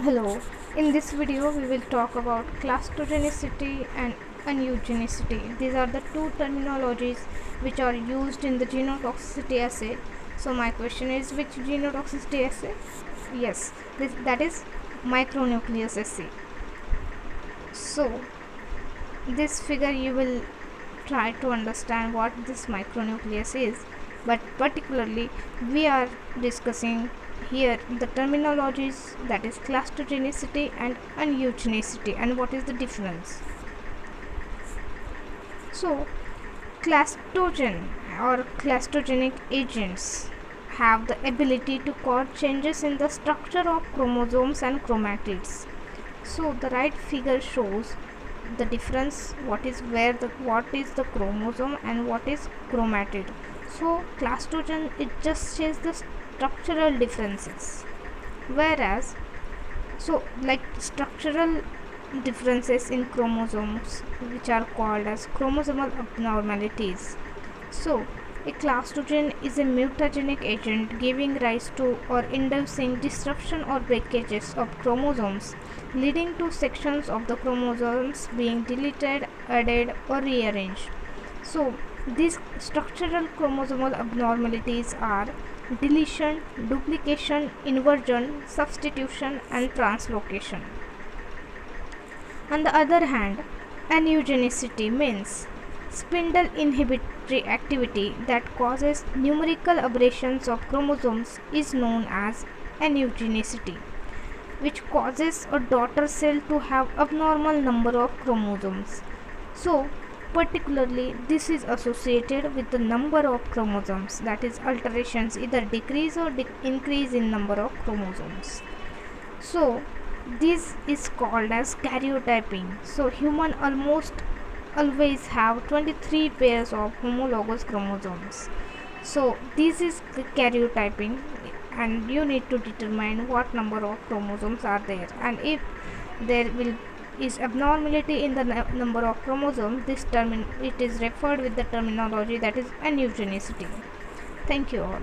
Hello, in this video we will talk about clastogenicity and uneugenicity. These are the two terminologies which are used in the genotoxicity assay. So my question is, which genotoxicity assay? Yes, that is micronucleus assay. So this figure you will try to understand what this micronucleus is, but particularly we are discussing here the terminologies, that is clastogenicity and uneugenicity, and what is the difference. So clastogen or clastogenic agents have the ability to cause changes in the structure of chromosomes and chromatids. So the right figure shows the difference, what is the chromosome and what is chromatid. So clastogen, it just says the structural differences, whereas like structural differences in chromosomes, which are called as chromosomal abnormalities. So a clastogen is a mutagenic agent giving rise to or inducing disruption or breakages of chromosomes, leading to sections of the chromosomes being deleted, added, or rearranged. So these structural chromosomal abnormalities are deletion, duplication, inversion, substitution, and translocation. On the other hand, uneugenicity means spindle inhibitory activity that causes numerical aberrations of chromosomes is known as uneugenicity, which causes a daughter cell to have abnormal number of chromosomes. So particularly this is associated with the number of chromosomes, that is alterations, either decrease or increase in number of chromosomes. So this is called as karyotyping. So human almost always have 23 pairs of homologous chromosomes. So this is karyotyping, and you need to determine what number of chromosomes are there, and if there will is abnormality in the number of chromosomes, this term it is referred with the terminology that is uneugenicity. Thank you all.